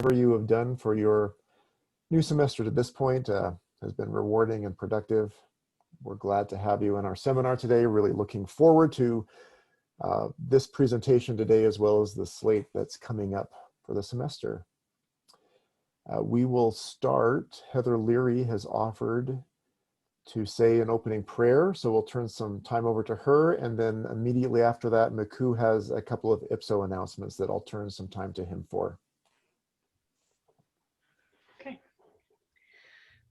whatever you have done for your new semester to this point has been rewarding and productive. We're glad to have you in our seminar today. Really looking forward to this presentation today, as well as the slate that's coming up for the semester. We will start. Heather Leary has offered to say an opening prayer, so we'll turn some time over to her, and then immediately after that, Maku has a couple of IPSO announcements that I'll turn some time to him for. Okay.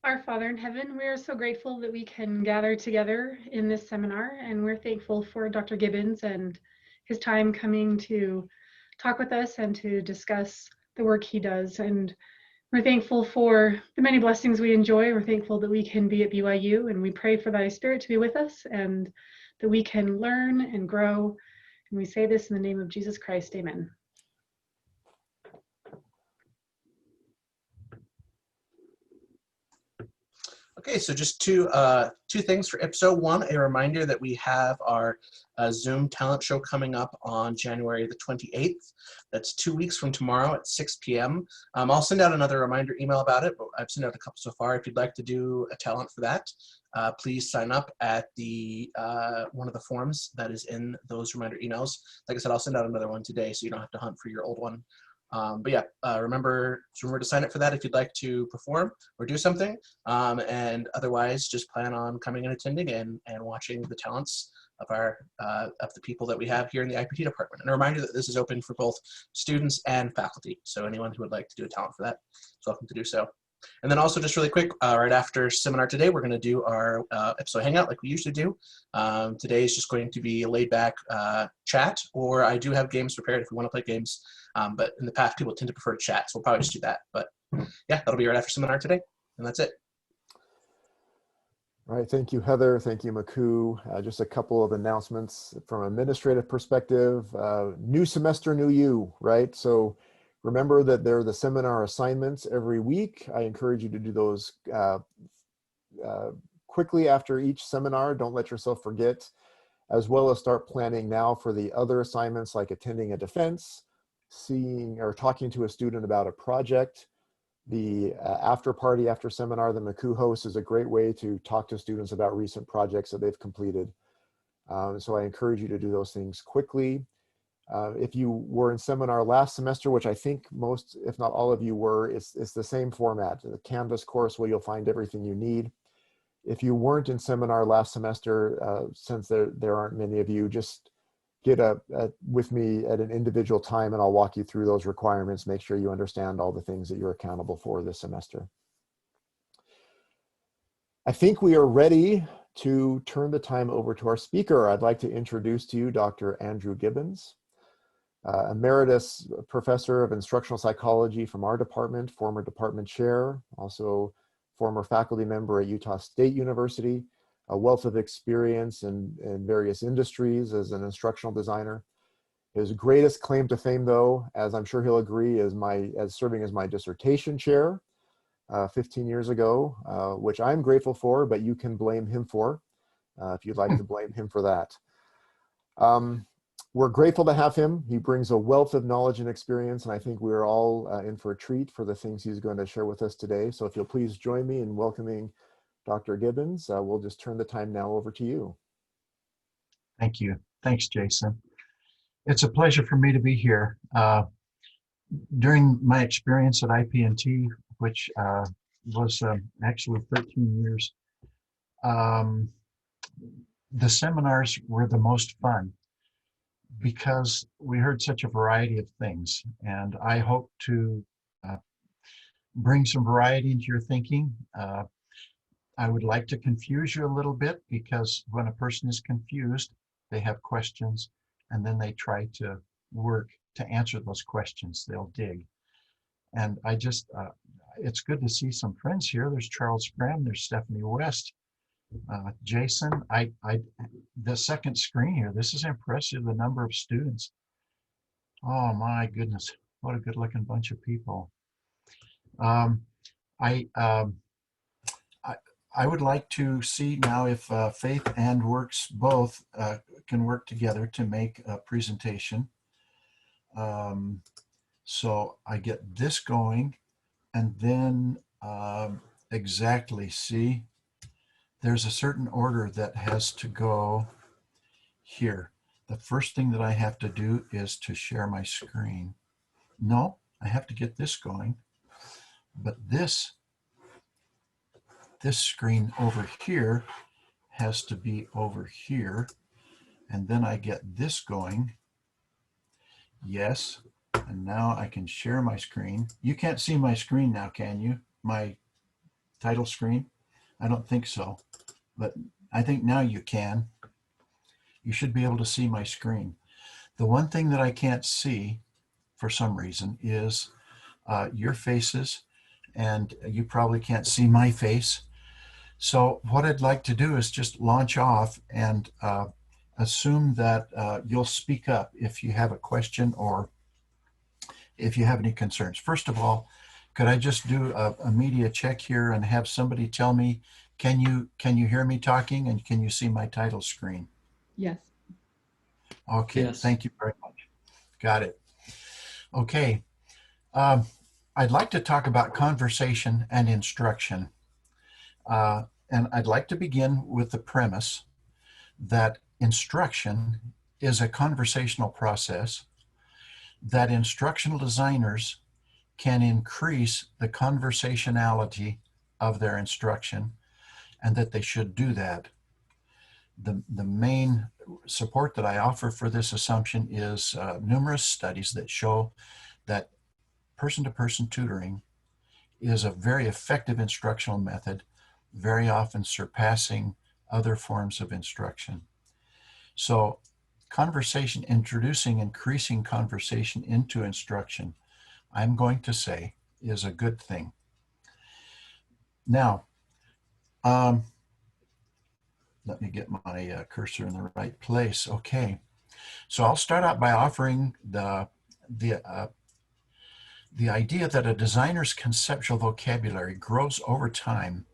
Our Father in heaven, we are so grateful that we can gather together in this seminar, and we're thankful for Dr. Gibbons and his time coming to talk with us and to discuss the work he does. And we're thankful for the many blessings we enjoy. We're thankful that we can be at BYU, and we pray for thy Spirit to be with us and that we can learn and grow. And we say this in the name of Jesus Christ, amen. Okay, so just two things for IPSO. One, a reminder that we have our Zoom talent show coming up on January the 28th. That's 2 weeks from tomorrow at 6 p.m. I'll send out another reminder email about it, but I've sent out a couple so far. If you'd like to do a talent for that, please sign up at the one of the forms that is in those reminder emails. Like I said, I'll send out another one today so you don't have to hunt for your old one. But yeah, remember to sign up for that if you'd like to perform or do something. And otherwise, just plan on coming and attending and watching the talents of the people that we have here in the IP&T department. And a reminder that this is open for both students and faculty. So anyone who would like to do a talent for that is welcome to do so. And then also just really quick, right after seminar today, we're going to do our IPSO Hangout like we usually do. Today is just going to be a laid back chat, or I do have games prepared if we want to play games. But in the past, people tend to prefer to chat, so we'll probably just do that. But yeah, that'll be right after seminar today, and that's it. All right, thank you, Heather. Thank you, Maku. Just a couple of announcements from an administrative perspective. New semester, new you, right? So remember that there are the seminar assignments every week. I encourage you to do those quickly after each seminar. Don't let yourself forget, as well as start planning now for the other assignments like attending a defense, seeing or talking to a student about a project. The after party after seminar that Maku hosts is a great way to talk to students about recent projects that they've completed. So I encourage you to do those things quickly. If you were in seminar last semester, which I think most, if not all of you were, it's the same format, the Canvas course where you'll find everything you need. If you weren't in seminar last semester, since there aren't many of you, just get with me at an individual time and I'll walk you through those requirements, make sure you understand all the things that you're accountable for this semester. I think we are ready to turn the time over to our speaker. I'd like to introduce to you Dr. Andrew Gibbons, Emeritus Professor of Instructional Psychology from our department, former department chair, also former faculty member at Utah State University, a wealth of experience in various industries as an instructional designer. His greatest claim to fame, though, as I'm sure he'll agree, is serving as my dissertation chair 15 years ago, which I'm grateful for, but you can blame him for if you'd like to blame him for that. We're grateful to have him. He brings a wealth of knowledge and experience, and I think we're all in for a treat for the things he's going to share with us today. So if you'll please join me in welcoming Dr. Gibbons. We'll just turn the time now over to you. Thank you. Thanks, Jason. It's a pleasure for me to be here. During my experience at IP&T, which was actually 13 years, the seminars were the most fun because we heard such a variety of things. And I hope to bring some variety into your thinking. I would like to confuse you a little bit, because when a person is confused, they have questions and then they try to work to answer those questions. They'll dig. And I just, it's good to see some friends here. There's Charles Graham, there's Stephanie West, Jason. The second screen here, this is impressive, the number of students. Oh my goodness, what a good looking bunch of people. I would like to see now if Faith and Works both can work together to make a presentation. So I get this going, and then exactly, see, there's a certain order that has to go here. The first thing that I have to do is to share my screen. No, I have to get this going, but this screen over here has to be over here, and then I get this going. Yes, and now I can share my screen. You can't see my screen now, can you? My title screen? I don't think so, but I think now you can. You should be able to see my screen. The one thing that I can't see for some reason is your faces, and you probably can't see my face. So what I'd like to do is just launch off and assume that you'll speak up if you have a question or if you have any concerns. First of all, could I just do a media check here and have somebody tell me, can you hear me talking and can you see my title screen? Yes. Okay, Yes. thank you very much. Got it. Okay, I'd like to talk about conversation and instruction. And I'd like to begin with the premise that instruction is a conversational process, that instructional designers can increase the conversationality of their instruction, and that they should do that. The main support that I offer for this assumption is numerous studies that show that person-to-person tutoring is a very effective instructional method, very often surpassing other forms of instruction. So conversation, introducing increasing conversation into instruction, I'm going to say is a good thing. Now, let me get my cursor in the right place. Okay, so I'll start out by offering the idea that a designer's conceptual vocabulary grows over time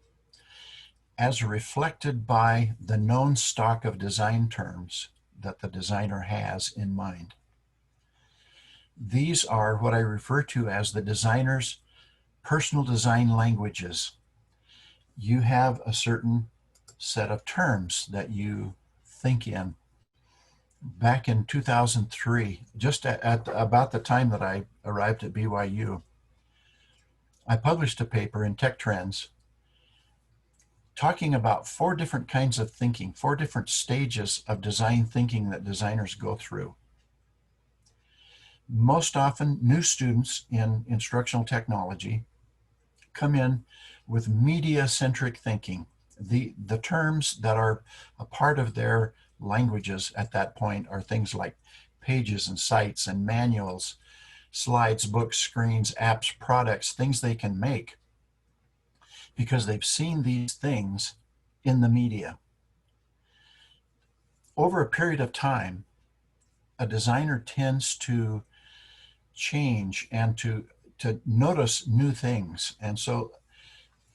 as reflected by the known stock of design terms that the designer has in mind. These are what I refer to as the designer's personal design languages. You have a certain set of terms that you think in. Back in 2003, just at about the time that I arrived at BYU, I published a paper in Tech Trends talking about 4 different kinds of thinking, 4 different stages of design thinking that designers go through. Most often, new students in instructional technology come in with media-centric thinking. The terms that are a part of their languages at that point are things like pages and sites and manuals, slides, books, screens, apps, products, things they can make because they've seen these things in the media. Over a period of time, a designer tends to change and to notice new things. And so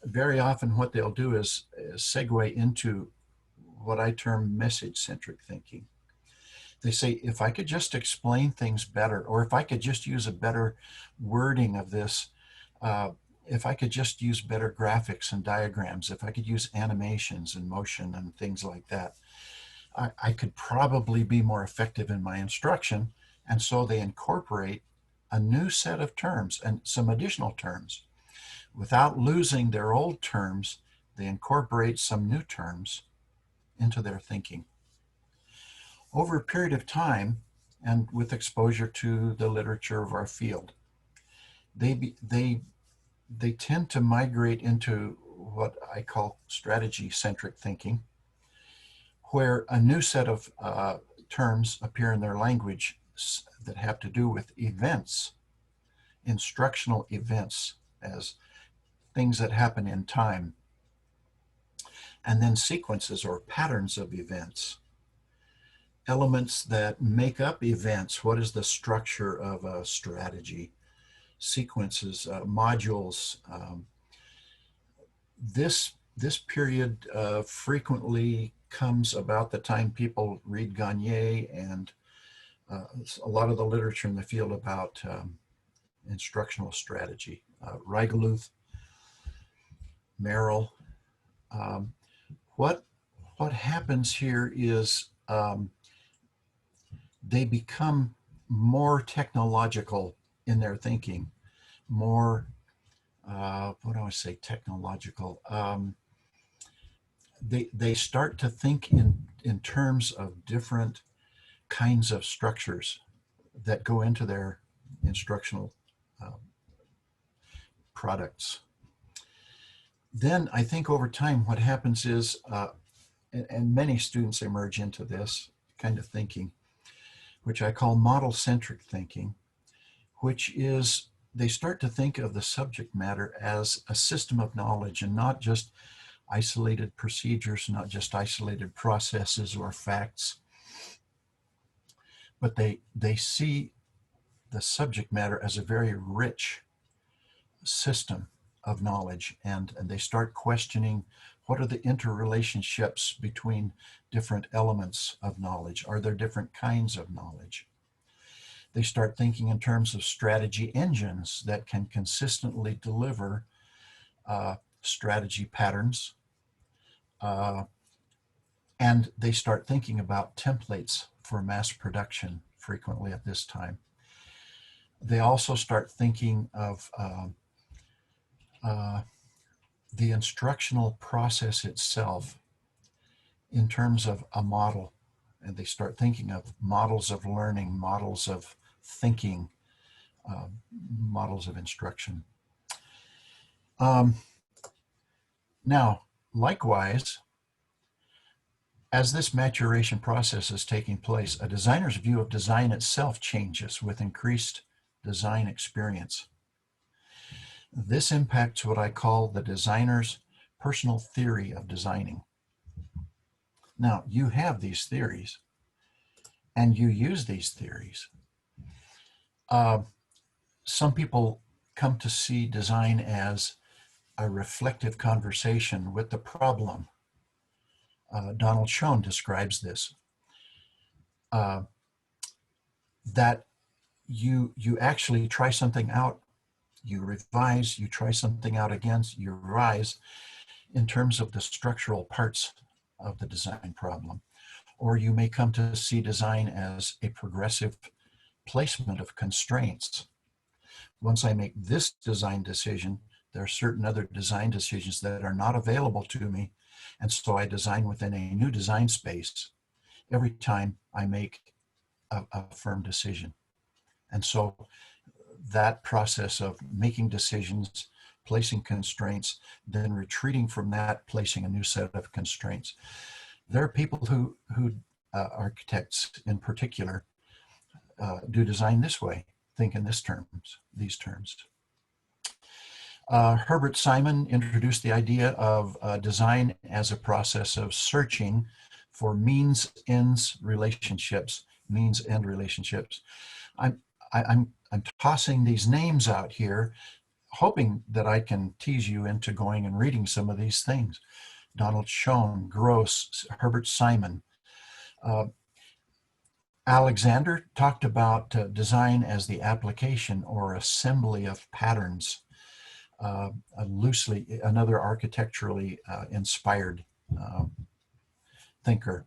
very often what they'll do is segue into what I term message-centric thinking. They say, if I could just explain things better, or if I could just use a better wording of this, if I could just use better graphics and diagrams, if I could use animations and motion and things like that, I could probably be more effective in my instruction. And so they incorporate a new set of terms and some additional terms. Without losing their old terms, they incorporate some new terms into their thinking. Over a period of time, and with exposure to the literature of our field, they tend to migrate into what I call strategy-centric thinking, where a new set of terms appear in their language that have to do with events, instructional events, as things that happen in time, and then sequences or patterns of events, elements that make up events. What is the structure of a strategy? Sequences, modules. This period frequently comes about the time people read Gagne and a lot of the literature in the field about instructional strategy. Reigeluth, Merrill. What happens here is they become more technological in their thinking, more, what do I say, technological? They start to think in terms of different kinds of structures that go into their instructional products. Then I think over time what happens is, and many students emerge into this kind of thinking, which I call model-centric thinking, which is they start to think of the subject matter as a system of knowledge and not just isolated procedures, not just isolated processes or facts, but they see the subject matter as a very rich system of knowledge, and they start questioning what are the interrelationships between different elements of knowledge? Are there different kinds of knowledge? They start thinking in terms of strategy engines that can consistently deliver strategy patterns, and they start thinking about templates for mass production frequently at this time. They also start thinking of the instructional process itself in terms of a model, and they start thinking of models of learning, models of thinking, models of instruction. Now, likewise, as this maturation process is taking place, a designer's view of design itself changes with increased design experience. This impacts what I call the designer's personal theory of designing. Now, you have these theories, and you use these theories. Some people come to see design as a reflective conversation with the problem. Donald Schoen describes this, that you actually try something out, you revise, you try something out again, you revise in terms of the structural parts of the design problem. Or you may come to see design as a progressive placement of constraints. Once I make this design decision, there are certain other design decisions that are not available to me, and so I design within a new design space every time I make a firm decision. And so that process of making decisions, placing constraints, then retreating from that, placing a new set of constraints. There are people who architects in particular, do design this way, think in these terms. Herbert Simon introduced the idea of design as a process of searching for means-end relationships. I'm tossing these names out here, hoping that I can tease you into going and reading some of these things. Donald Schoen, Gross, Herbert Simon. Alexander talked about design as the application or assembly of patterns. Loosely, another architecturally inspired thinker.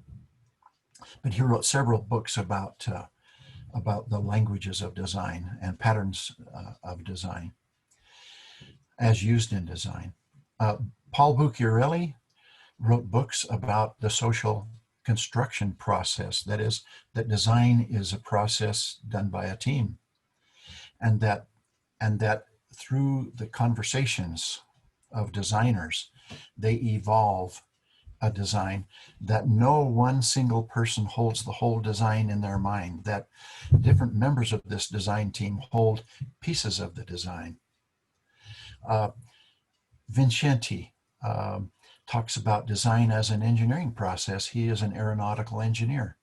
But he wrote several books about the languages of design and patterns of design as used in design. Paul Bucchiarelli wrote books about the social construction process. That is, that design is a process done by a team, and that through the conversations of designers, they evolve a design, that no one single person holds the whole design in their mind, that different members of this design team hold pieces of the design. Vincenti talks about design as an engineering process. He is an aeronautical engineer.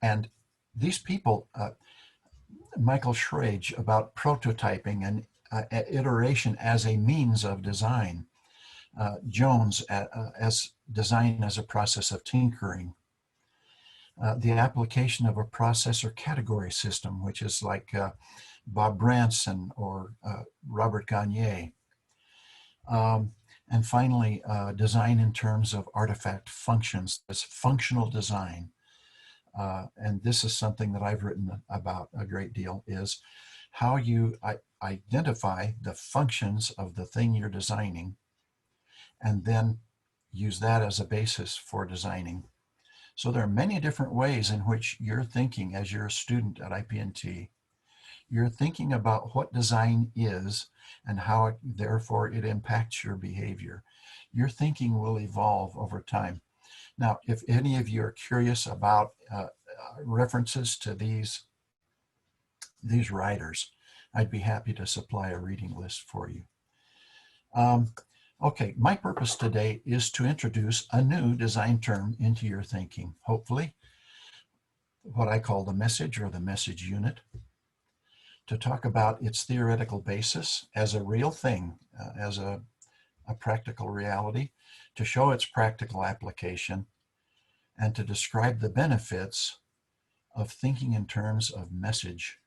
And these people, Michael Schrage about prototyping and iteration as a means of design. Jones as design as a process of tinkering. The application of a process or category system, which is like Bob Branson or Robert Gagne. And finally, design in terms of artifact functions. It's functional design. And this is something that I've written about a great deal, is how you identify the functions of the thing you're designing and then use that as a basis for designing. So there are many different ways in which you're thinking as you're a student at IP&T. You're thinking about what design is and how therefore it impacts your behavior. Your thinking will evolve over time. Now, if any of you are curious about references to these writers, I'd be happy to supply a reading list for you. Okay, my purpose today is to introduce a new design term into your thinking, hopefully, what I call the message or the message unit, to talk about its theoretical basis as a real thing, as a practical reality, to show its practical application, and to describe the benefits of thinking in terms of message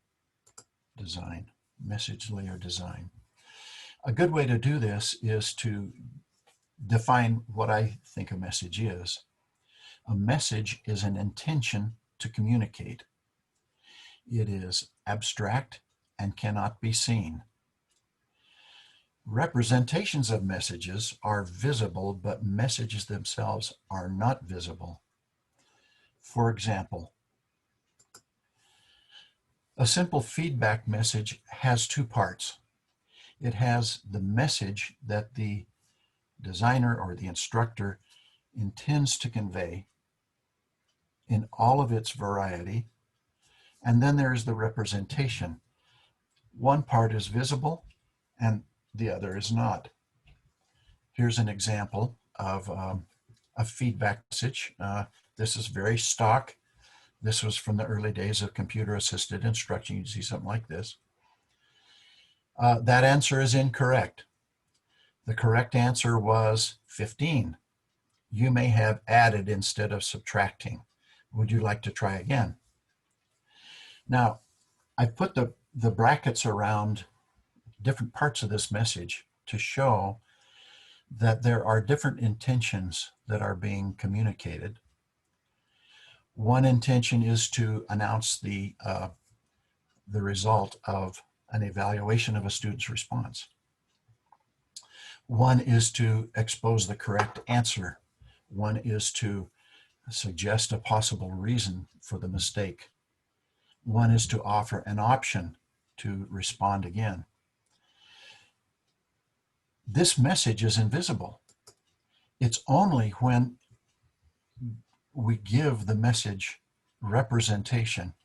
design, message layer design. A good way to do this is to define what I think a message is. A message is an intention to communicate. It is abstract and cannot be seen. Representations of messages are visible, but messages themselves are not visible. For example, a simple feedback message has two parts. It has the message that the designer or the instructor intends to convey in all of its variety, and then there is the representation. One part is visible and the other is not. Here's an example of a feedback message. This is very stock. This was from the early days of computer-assisted instruction. You'd see something like this. That answer is incorrect. The correct answer was 15. You may have added instead of subtracting. Would you like to try again? Now, I put the brackets around different parts of this message to show that there are different intentions that are being communicated. One intention is to announce the result of an evaluation of a student's response. One is to expose the correct answer. One is to suggest a possible reason for the mistake. One is to offer an option to respond again. This message is invisible. It's only when we give the message representation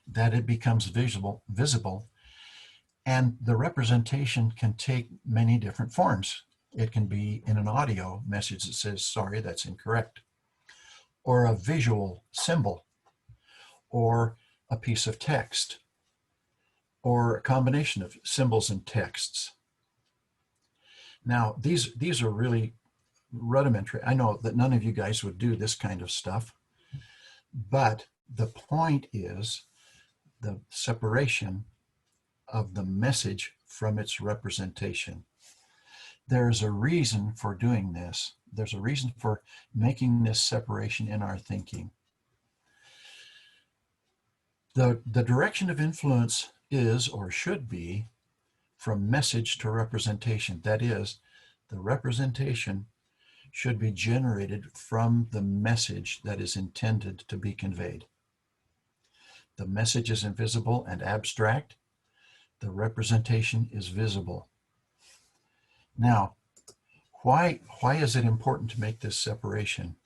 that it becomes visible, and the representation can take many different forms. It can be in an audio message that says, sorry, that's incorrect, or a visual symbol, or a piece of text, or a combination of symbols and texts. Now, these are really rudimentary. I know that none of you guys would do this kind of stuff, but the point is the separation of the message from its representation. There's a reason for doing this. There's a reason for making this separation in our thinking. The direction of influence is, or should be, from message to representation. That is, the representation should be generated from the message that is intended to be conveyed. The message is invisible and abstract. The representation is visible. Now, why is it important to make this separation?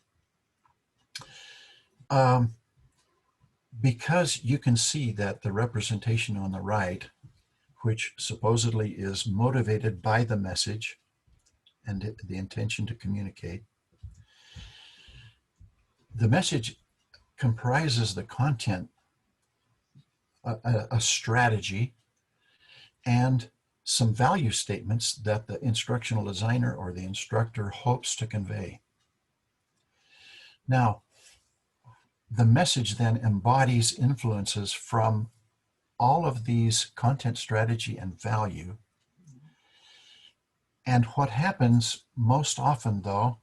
Because you can see that the representation on the right, which supposedly is motivated by the message and the intention to communicate, the message comprises the content, a strategy, and some value statements that the instructional designer or the instructor hopes to convey. Now, the message then embodies influences from all of these content strategy and value. And what happens most often, though,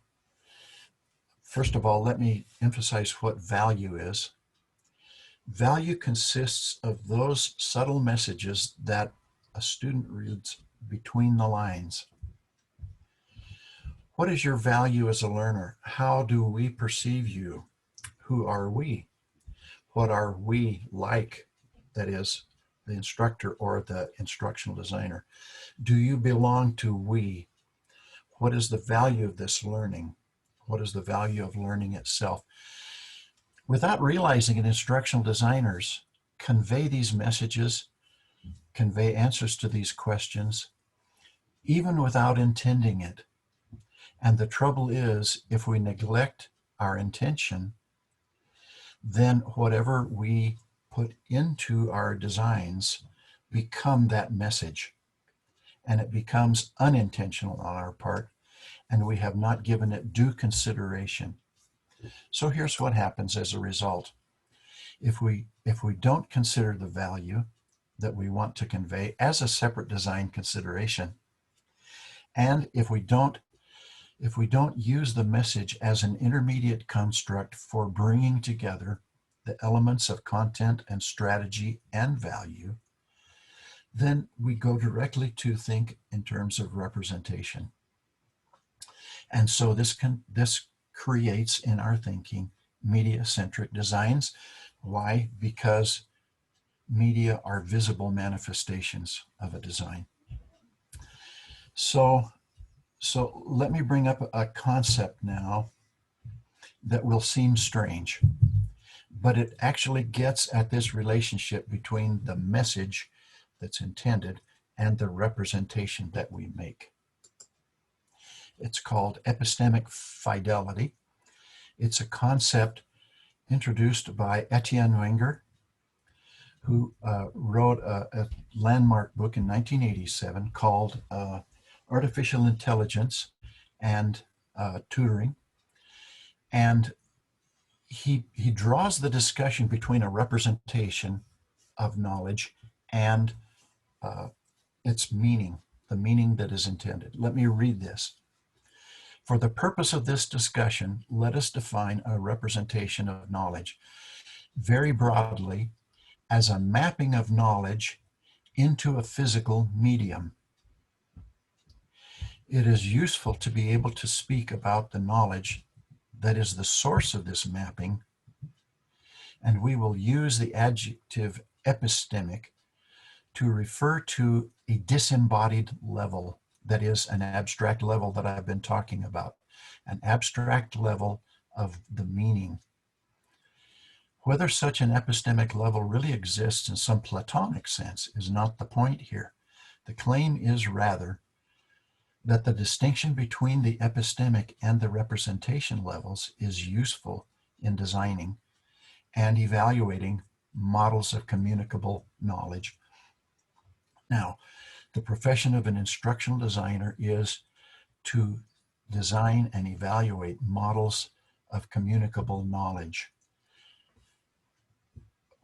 first of all, let me emphasize what value is. Value consists of those subtle messages that a student reads between the lines. What is your value as a learner? How do we perceive you? Who are we? What are we like? That is, the instructor or the instructional designer. Do you belong to we? What is the value of this learning? What is the value of learning itself? Without realizing it, instructional designers convey these messages, convey answers to these questions, even without intending it. And the trouble is, if we neglect our intention, then whatever we put into our designs become that message. And it becomes unintentional on our part, and we have not given it due consideration. So here's what happens as a result. If we don't consider the value that we want to convey as a separate design consideration, and if we don't use the message as an intermediate construct for bringing together the elements of content and strategy and value, then we go directly to think in terms of representation. And so this creates in our thinking media-centric designs. Why? Because media are visible manifestations of a design. So let me bring up a concept now that will seem strange, but it actually gets at this relationship between the message that's intended and the representation that we make. It's called epistemic fidelity. It's a concept introduced by Etienne Wenger, who wrote a landmark book in 1987 called Artificial Intelligence and Tutoring. And he draws the discussion between a representation of knowledge and its meaning, the meaning that is intended. Let me read this. For the purpose of this discussion, let us define a representation of knowledge very broadly as a mapping of knowledge into a physical medium. It is useful to be able to speak about the knowledge that is the source of this mapping, and we will use the adjective epistemic to refer to a disembodied level, that is an abstract level that I've been talking about, an abstract level of the meaning. Whether such an epistemic level really exists in some Platonic sense is not the point here. The claim is rather that the distinction between the epistemic and the representation levels is useful in designing and evaluating models of communicable knowledge. Now, the profession of an instructional designer is to design and evaluate models of communicable knowledge.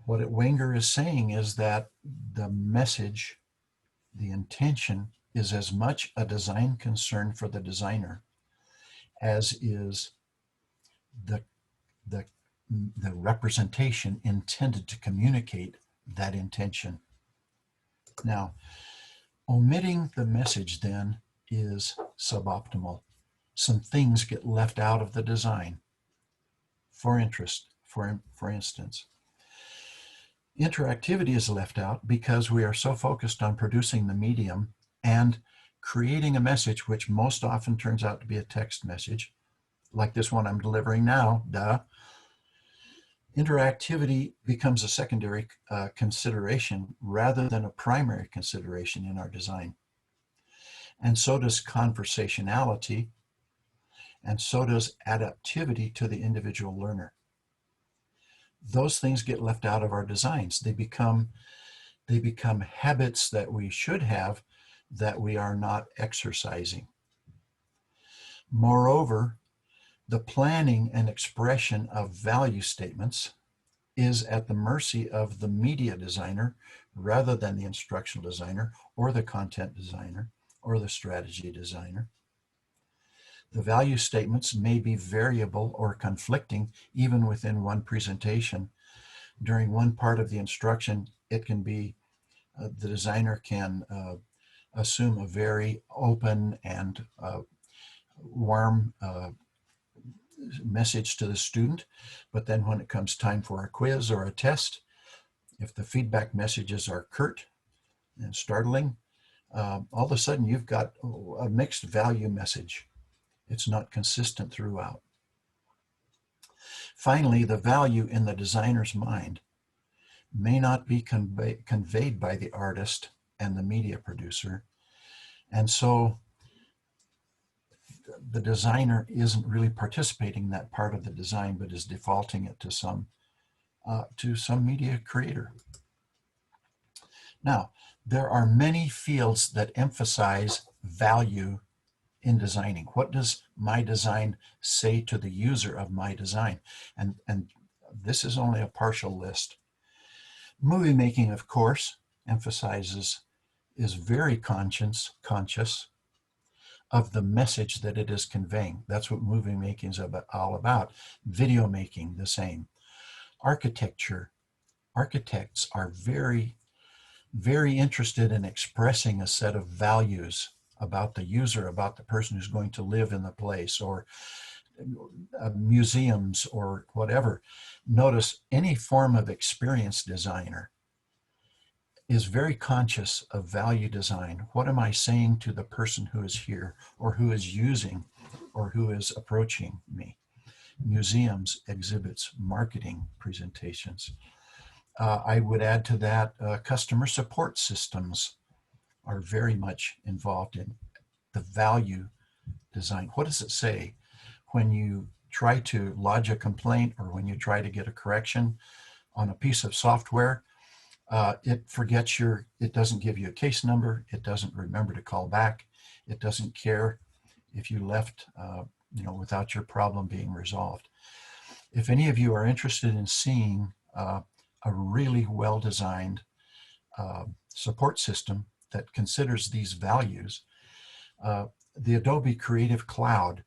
What Wenger is saying is that the message, the intention, is as much a design concern for the designer as is the representation intended to communicate that intention. Now, omitting the message then is suboptimal. Some things get left out of the design. For instance, interactivity is left out because we are so focused on producing the medium and creating a message, which most often turns out to be a text message, like this one I'm delivering now, duh. Interactivity becomes a secondary consideration rather than a primary consideration in our design. And so does conversationality, and so does adaptivity to the individual learner. Those things get left out of our designs. They become habits that we should have that we are not exercising. Moreover, the planning and expression of value statements is at the mercy of the media designer rather than the instructional designer or the content designer or the strategy designer. The value statements may be variable or conflicting even within one presentation. During one part of the instruction, it can be the designer can assume a very open and warm message to the student, but then when it comes time for a quiz or a test, if the feedback messages are curt and startling, all of a sudden you've got a mixed value message. It's not consistent throughout. Finally, the value in the designer's mind may not be conveyed by the artist and the media producer. And so the designer isn't really participating in that part of the design, but is defaulting it to some media creator. Now, there are many fields that emphasize value in designing. What does my design say to the user of my design? And this is only a partial list. Movie making, of course, is very conscious of the message that it is conveying. That's what movie making is all about. Video making, the same. Architecture. Architects are very, very interested in expressing a set of values about the user, about the person who's going to live in the place, or museums or whatever. Notice any form of experience designer is very conscious of value design. What am I saying to the person who is here or who is using or who is approaching me? Museums, exhibits, marketing, presentations. I would add to that customer support systems are very much involved in the value design. What does it say when you try to lodge a complaint or when you try to get a correction on a piece of software? It doesn't give you a case number. It doesn't remember to call back. It doesn't care if you left, without your problem being resolved. If any of you are interested in seeing a really well-designed support system that considers these values, the Adobe Creative Cloud,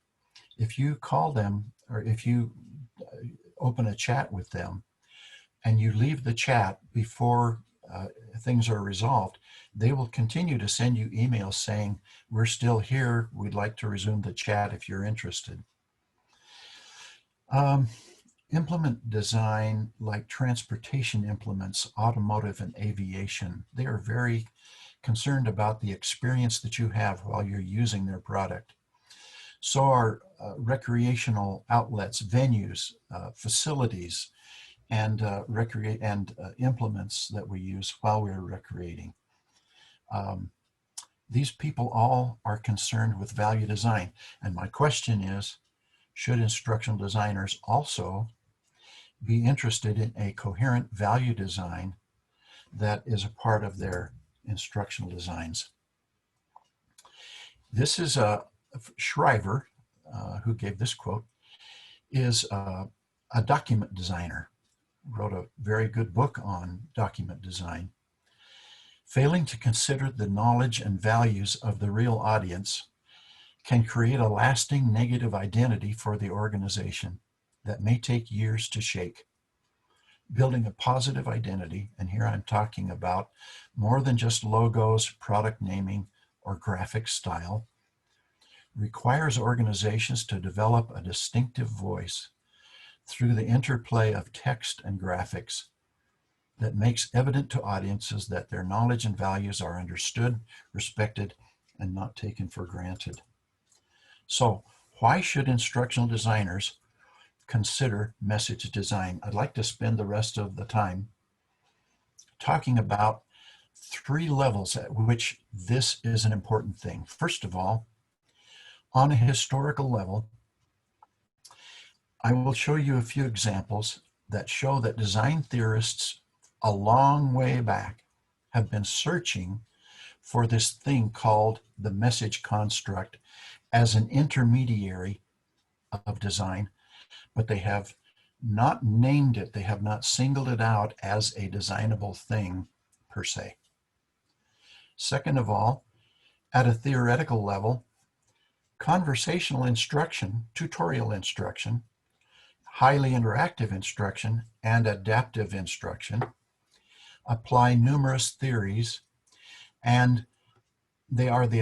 if you call them or if you open a chat with them and you leave the chat before things are resolved, they will continue to send you emails saying, we're still here, we'd like to resume the chat if you're interested. Implement design like transportation implements, automotive and aviation. They are very concerned about the experience that you have while you're using their product. So are recreational outlets, venues, facilities, and implements that we use while we're recreating. These people all are concerned with value design. And my question is, should instructional designers also be interested in a coherent value design that is a part of their instructional designs? This is Shriver, who gave this quote, is a document designer, wrote a very good book on document design. Failing to consider the knowledge and values of the real audience can create a lasting negative identity for the organization that may take years to shake. Building a positive identity, and here I'm talking about more than just logos, product naming, or graphic style, requires organizations to develop a distinctive voice through the interplay of text and graphics that makes evident to audiences that their knowledge and values are understood, respected, and not taken for granted. So, why should instructional designers consider message design? I'd like to spend the rest of the time talking about 3 levels at which this is an important thing. First of all, on a historical level, I will show you a few examples that show that design theorists a long way back have been searching for this thing called the message construct as an intermediary of design, but they have not named it. They have not singled it out as a designable thing per se. Second of all, at a theoretical level, conversational instruction, tutorial instruction, highly interactive instruction, and adaptive instruction apply numerous theories, and they are the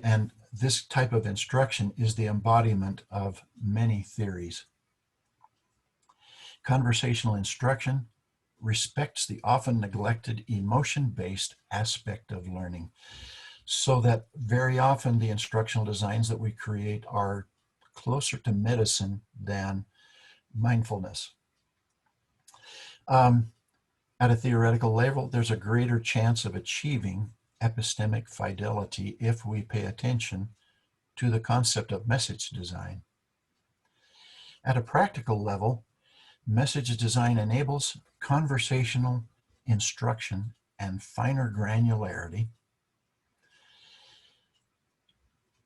and this type of instruction is the embodiment of many theories. Conversational instruction respects the often neglected emotion-based aspect of learning, so that very often the instructional designs that we create are closer to medicine than mindfulness. At a theoretical level, there's a greater chance of achieving epistemic fidelity if we pay attention to the concept of message design. At a practical level, message design enables conversational instruction and finer granularity.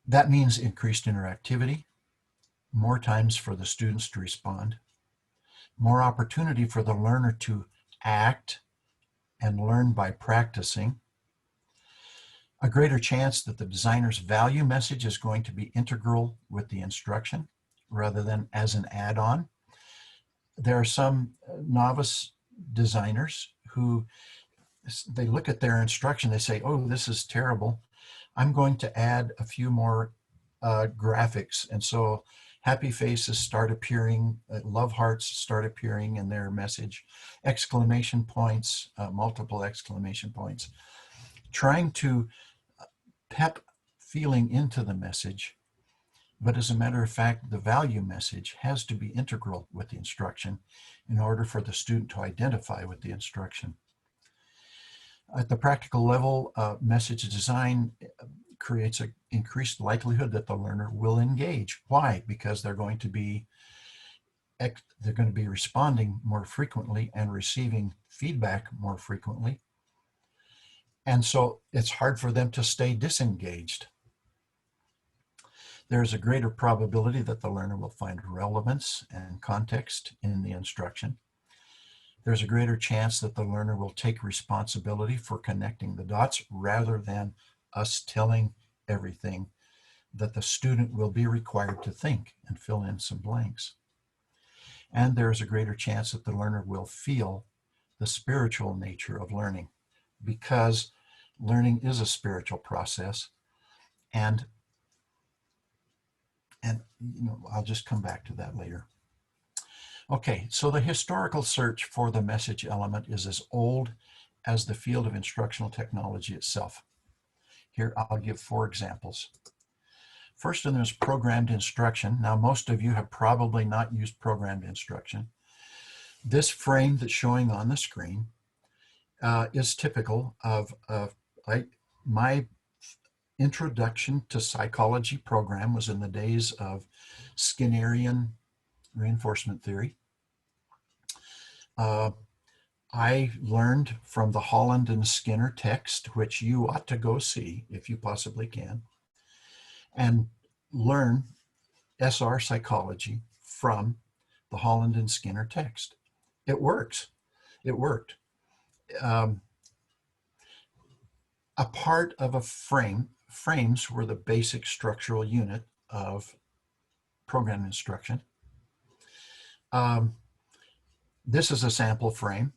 That means increased interactivity, more times for the students to respond, more opportunity for the learner to act and learn by practicing, a greater chance that the designer's value message is going to be integral with the instruction rather than as an add-on. There are some novice designers who they look at their instruction, they say, oh, this is terrible. I'm going to add a few more graphics. And so happy faces start appearing, love hearts start appearing in their message, exclamation points, multiple exclamation points, trying to pep feeling into the message. But as a matter of fact, the value message has to be integral with the instruction in order for the student to identify with the instruction. At the practical level, message design creates an increased likelihood that the learner will engage. Why? Because they're going to be responding more frequently and receiving feedback more frequently. And so it's hard for them to stay disengaged. There is a greater probability that the learner will find relevance and context in the instruction. There's a greater chance that the learner will take responsibility for connecting the dots rather than us telling everything, that the student will be required to think and fill in some blanks. And there's a greater chance that the learner will feel the spiritual nature of learning, because learning is a spiritual process. And I'll just come back to that later. Okay, so the historical search for the message element is as old as the field of instructional technology itself. Here, I'll give 4 examples. First one is programmed instruction. Now, most of you have probably not used programmed instruction. This frame that's showing on the screen is typical of my introduction to psychology program was in the days of Skinnerian reinforcement theory. I learned from the Holland and Skinner text, which you ought to go see if you possibly can, and learn SR psychology from the Holland and Skinner text. It works. It worked. A part of a frames were the basic structural unit of program instruction. This is a sample frame.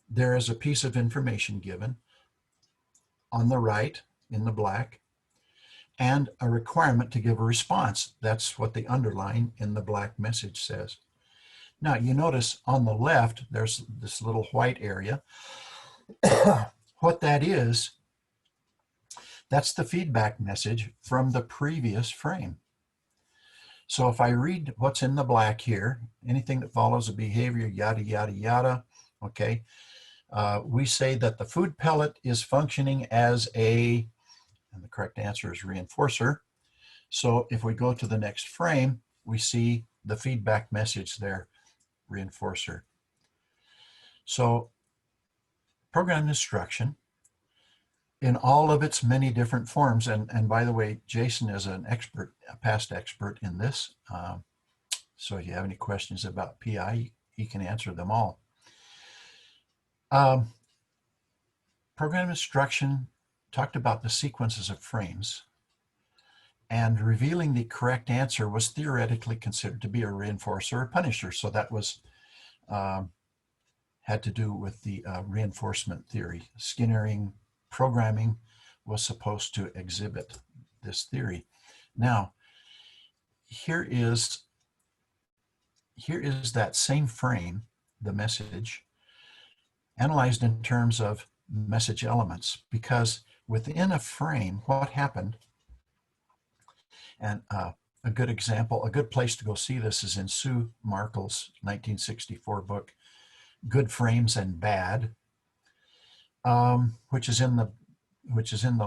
There is a piece of information given on the right in the black, and a requirement to give a response. That's what the underline in the black message says. Now you notice on the left, there's this little white area. What that is, that's the feedback message from the previous frame. So if I read what's in the black here, anything that follows a behavior, yada, yada, yada, okay, we say that the food pellet is functioning as and the correct answer is reinforcer. So if we go to the next frame, we see the feedback message there, reinforcer. So program instruction in all of its many different forms, and by the way, Jason is an expert, a past expert in this. So if you have any questions about PI, he can answer them all. Program instruction talked about the sequences of frames, and revealing the correct answer was theoretically considered to be a reinforcer or punisher. So that was had to do with the reinforcement theory. Skinnerian programming was supposed to exhibit this theory. Now, here is that same frame, the message, analyzed in terms of message elements, because within a frame, what happened, and a good example, a good place to go see this is in Sue Markle's 1964 book, Good Frames and Bad, which is in the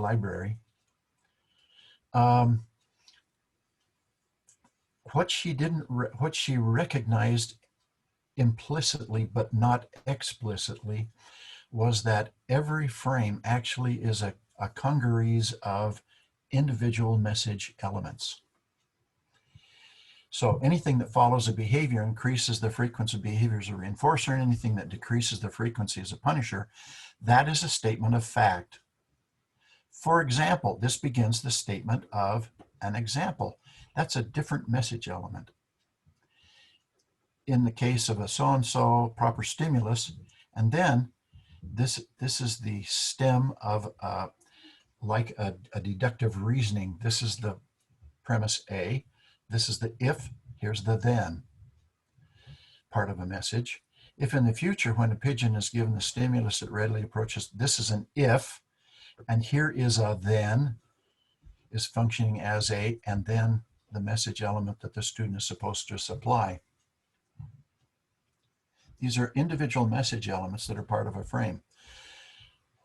library. What she recognized implicitly but not explicitly was that every frame actually is a congeries of individual message elements. So anything that follows a behavior increases the frequency of behavior as a reinforcer, and anything that decreases the frequency as a punisher. That is a statement of fact. For example, this begins the statement of an example. That's a different message element. In the case of a so-and-so proper stimulus, and then this is the stem of like a deductive reasoning. This is the premise A. This is the if, here's the then part of a message. If in the future, when a pigeon is given the stimulus it readily approaches, this is an if, and here is a then, is functioning as a, and then the message element that the student is supposed to supply. These are individual message elements that are part of a frame.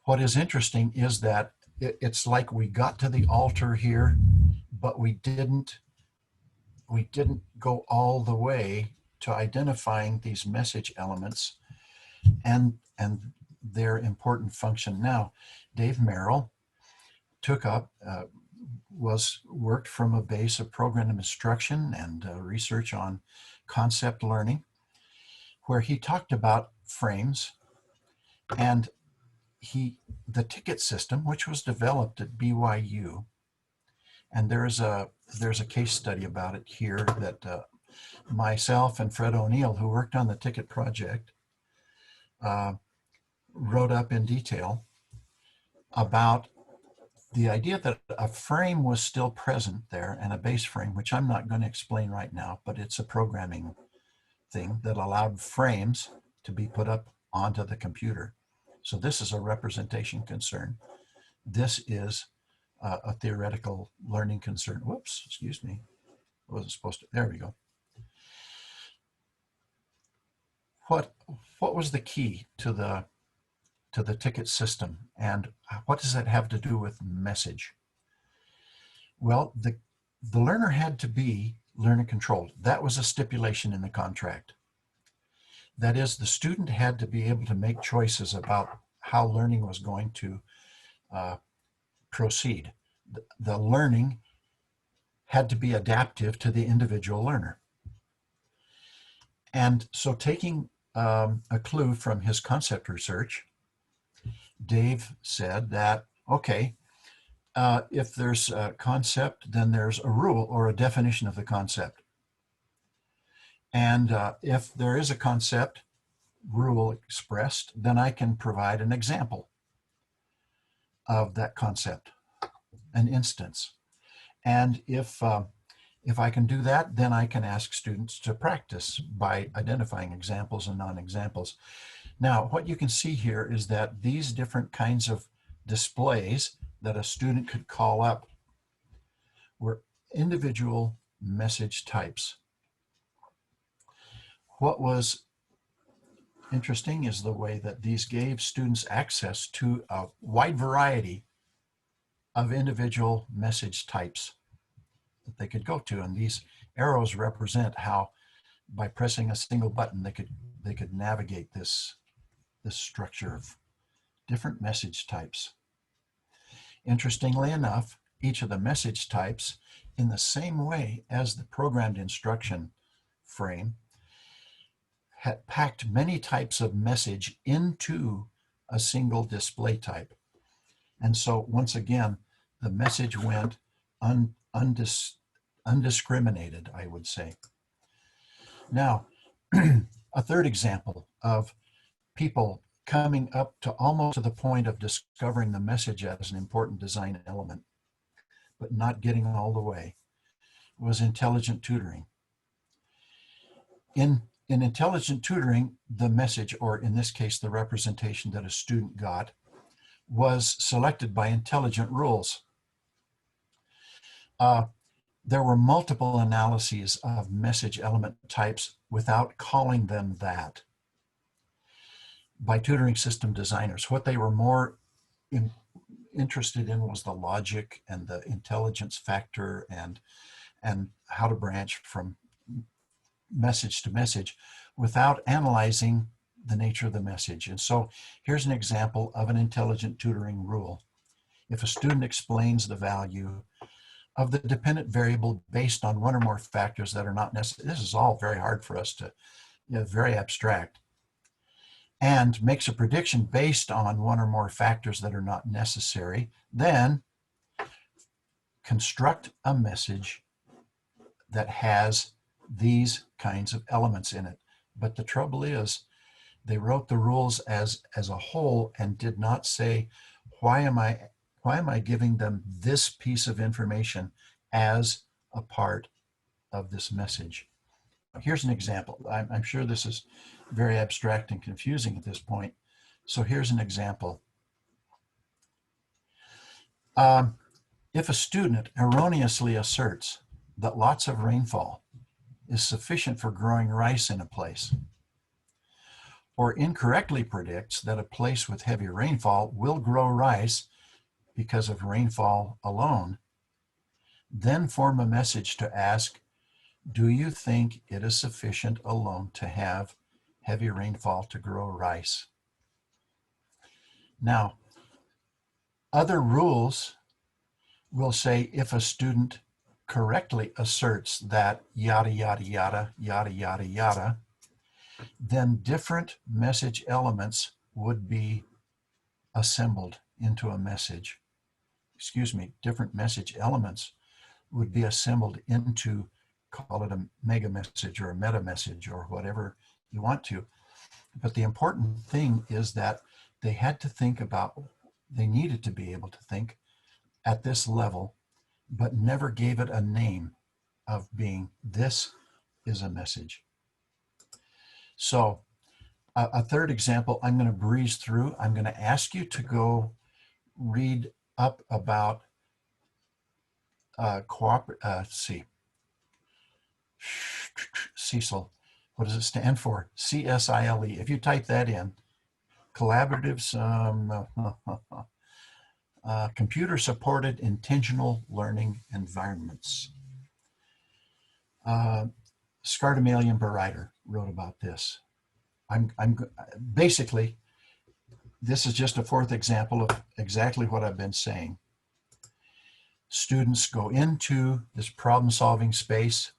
What is interesting is that it's like we got to the altar here, but we didn't go all the way to identifying these message elements and their important function. Now, Dave Merrill took up, worked from a base of program instruction and research on concept learning, where he talked about frames, and the ticket system, which was developed at BYU, and there's a case study about it here that myself and Fred O'Neill, who worked on the ticket project, wrote up in detail about the idea that a frame was still present there, and a base frame, which I'm not going to explain right now, but it's a programming thing that allowed frames to be put up onto the computer. So this is a representation concern. This is a theoretical learning concern. Whoops, excuse me. I wasn't supposed to, there we go. What was the key to the ticket system, and what does that have to do with message? Well, the learner had to be learner controlled. That was a stipulation in the contract. That is, the student had to be able to make choices about how learning was going to proceed. The learning had to be adaptive to the individual learner. And so, taking a clue from his concept research, Dave said that, okay, if there's a concept, then there's a rule or a definition of the concept. And if there is a concept rule expressed, then I can provide an example of that concept, an instance. And if I can do that, then I can ask students to practice by identifying examples and non-examples. Now, what you can see here is that these different kinds of displays that a student could call up were individual message types. What was interesting is the way that these gave students access to a wide variety of individual message types that they could go to. And these arrows represent how, by pressing a single button, they could navigate this structure of different message types. Interestingly enough, each of the message types, in the same way as the programmed instruction frame, had packed many types of message into a single display type. And so once again, the message went undiscriminated, I would say. Now, a third example of people coming up to almost to the point of discovering the message as an important design element, but not getting all the way, was intelligent tutoring. In intelligent tutoring, the message, or in this case, the representation that a student got, was selected by intelligent rules. There were multiple analyses of message element types without calling them that by tutoring system designers. What they were more interested in was the logic and the intelligence factor and how to branch from message to message without analyzing the nature of the message. And so here's an example of an intelligent tutoring rule. If a student explains the value of the dependent variable based on one or more factors that are not necessary, this is all very hard for us to, very abstract, and makes a prediction based on one or more factors that are not necessary, then construct a message that has these kinds of elements in it. But the trouble is, they wrote the rules as a whole and did not say, why am I giving them this piece of information as a part of this message? Here's an example. I'm sure this is very abstract and confusing at this point. So here's an example. If a student erroneously asserts that lots of rainfall is sufficient for growing rice in a place, or incorrectly predicts that a place with heavy rainfall will grow rice because of rainfall alone, then form a message to ask, do you think it is sufficient alone to have heavy rainfall to grow rice? Now, other rules will say if a student correctly asserts that yada, yada, yada, yada, yada, yada, then different message elements would be assembled into a message. Different message elements would be assembled into, call it a mega message or a meta message or whatever you want to. But the important thing is that they had to think about, they needed to be able to think at this level, but never gave it a name of being, this is a message. So a third example, I'm going to breeze through. I'm going to ask you to go read up about CECL. What does it stand for? CSILE. If you type that in, collaborative, computer-supported intentional learning environments. Scartamalian Baryder wrote about this. Basically, this is just a fourth example of exactly what I've been saying. Students go into this problem-solving space,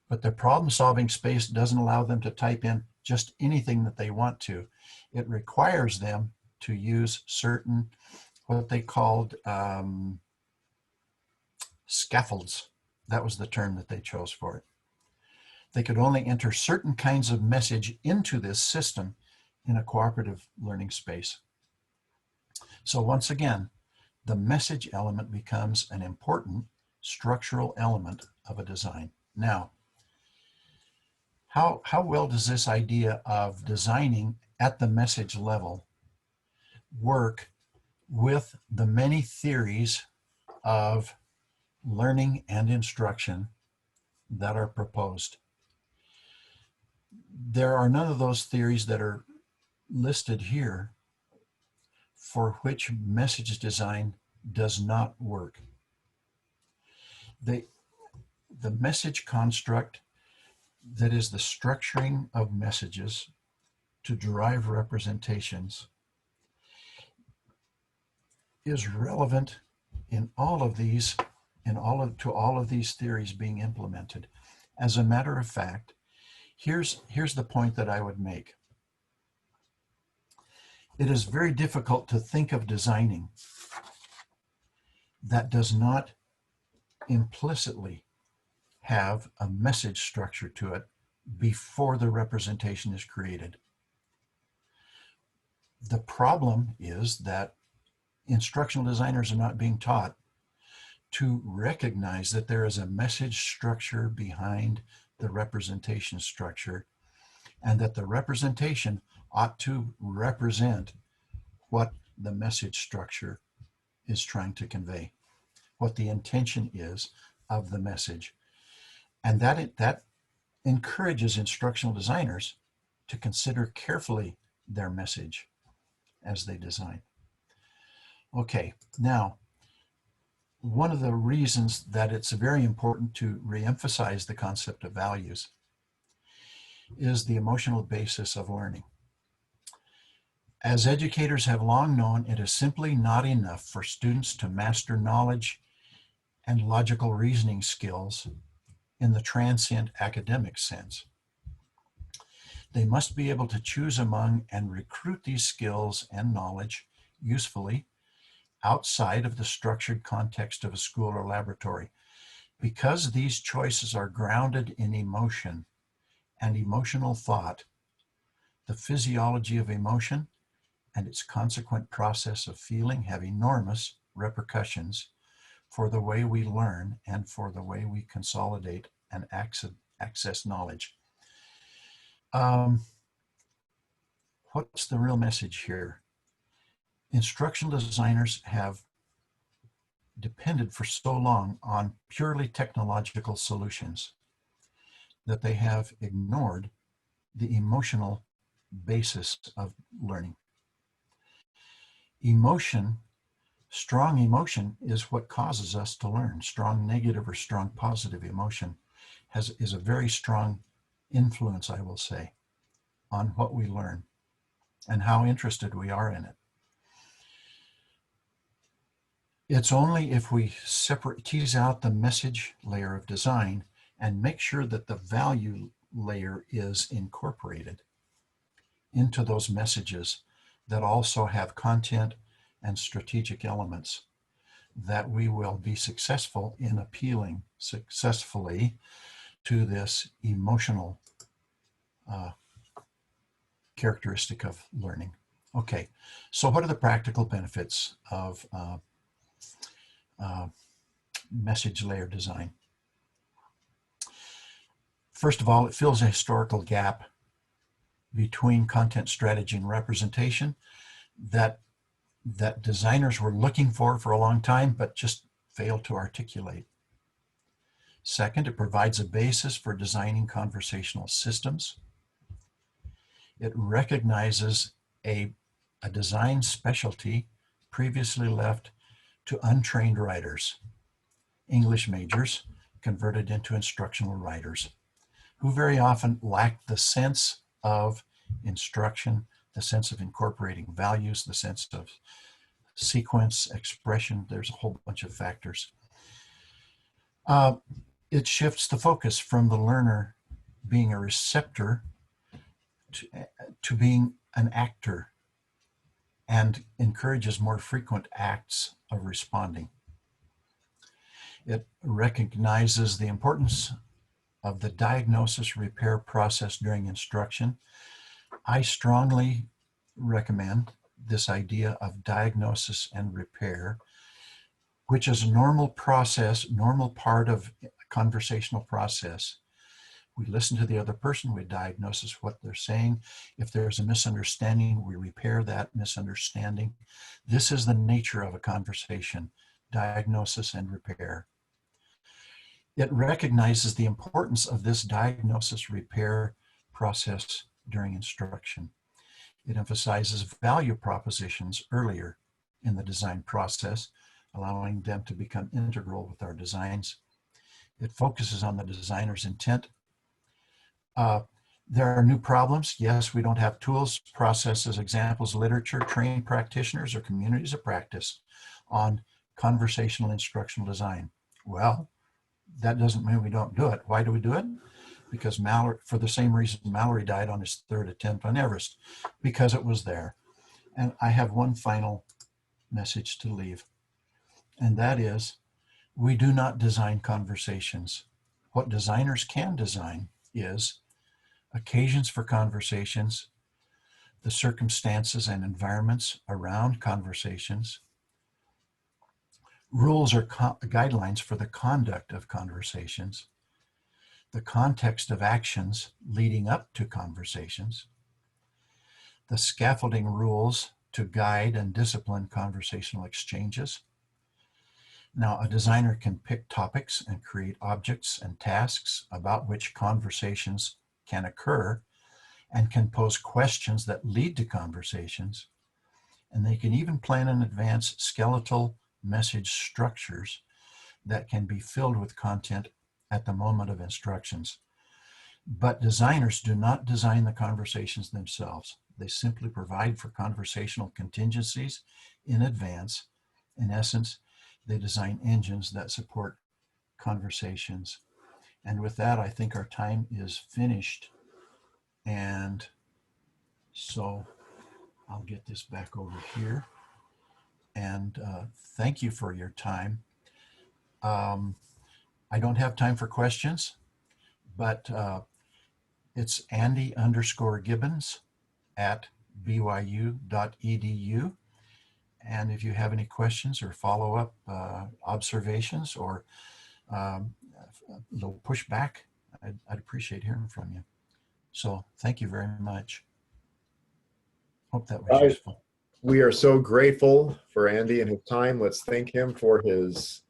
but the problem-solving space doesn't allow them to type in just anything that they want to. It requires them to use certain, what they called scaffolds. That was the term that they chose for it. They could only enter certain kinds of message into this system in a cooperative learning space. So once again, the message element becomes an important structural element of a design. Now, how well does this idea of designing at the message level work with the many theories of learning and instruction that are proposed? There are none of those theories that are listed here for which message design does not work. The message construct, that is the structuring of messages to derive representations, is relevant in all of these, to all of these theories being implemented. As a matter of fact, Here's the point that I would make. It is very difficult to think of designing that does not implicitly have a message structure to it before the representation is created. The problem is that instructional designers are not being taught to recognize that there is a message structure behind the representation structure, and that the representation ought to represent what the message structure is trying to convey, what the intention is of the message. And that encourages instructional designers to consider carefully their message as they design. Okay, now, one of the reasons that it's very important to reemphasize the concept of values is the emotional basis of learning. As educators have long known, it is simply not enough for students to master knowledge and logical reasoning skills in the transient academic sense. They must be able to choose among and recruit these skills and knowledge usefully outside of the structured context of a school or laboratory. Because these choices are grounded in emotion and emotional thought, the physiology of emotion and its consequent process of feeling have enormous repercussions for the way we learn and for the way we consolidate and access knowledge. What's the real message here? Instructional designers have depended for so long on purely technological solutions that they have ignored the emotional basis of learning. Emotion, strong emotion, is what causes us to learn. Strong negative or strong positive emotion is a very strong influence, I will say, on what we learn and how interested we are in it. It's only if we tease out the message layer of design and make sure that the value layer is incorporated into those messages that also have content and strategic elements that we will be successful in appealing successfully to this emotional characteristic of learning. Okay, so what are the practical benefits of message layer design? First of all, it fills a historical gap between content strategy and representation that designers were looking for a long time, but just failed to articulate. Second, it provides a basis for designing conversational systems. It recognizes a design specialty previously left to untrained writers, English majors converted into instructional writers, who very often lacked the sense of instruction, the sense of incorporating values, the sense of sequence, expression. There's a whole bunch of factors. It shifts the focus from the learner being a receptor to being an actor, and encourages more frequent acts of responding. It recognizes the importance of the diagnosis repair process during instruction. I strongly recommend this idea of diagnosis and repair, which is a normal process, normal part of a conversational process. We listen to the other person, we diagnose what they're saying. If there's a misunderstanding, we repair that misunderstanding. This is the nature of a conversation, diagnosis and repair. It recognizes the importance of this diagnosis repair process during instruction. It emphasizes value propositions earlier in the design process, allowing them to become integral with our designs. It focuses on the designer's intent. There are new problems. Yes, we don't have tools, processes, examples, literature, trained practitioners, or communities of practice on conversational instructional design. Well, that doesn't mean we don't do it. Why do we do it? because Mallory, for the same reason Mallory died on his third attempt on Everest, because it was there. And I have one final message to leave, and that is, we do not design conversations. What designers can design is occasions for conversations, the circumstances and environments around conversations, rules or guidelines for the conduct of conversations, the context of actions leading up to conversations, the scaffolding rules to guide and discipline conversational exchanges. Now, a designer can pick topics and create objects and tasks about which conversations can occur, and can pose questions that lead to conversations. And they can even plan in advance skeletal message structures that can be filled with content at the moment of instructions. But designers do not design the conversations themselves. They simply provide for conversational contingencies in advance. In essence, they design engines that support conversations. And with that, I think our time is finished. And so I'll get this back over here. And thank you for your time. I don't have time for questions, but it's Andy_Gibbons at byu.edu. And if you have any questions or follow-up observations or a little pushback, I'd appreciate hearing from you. So thank you very much. Hope that was useful. We are so grateful for Andy and his time. Let's thank him for his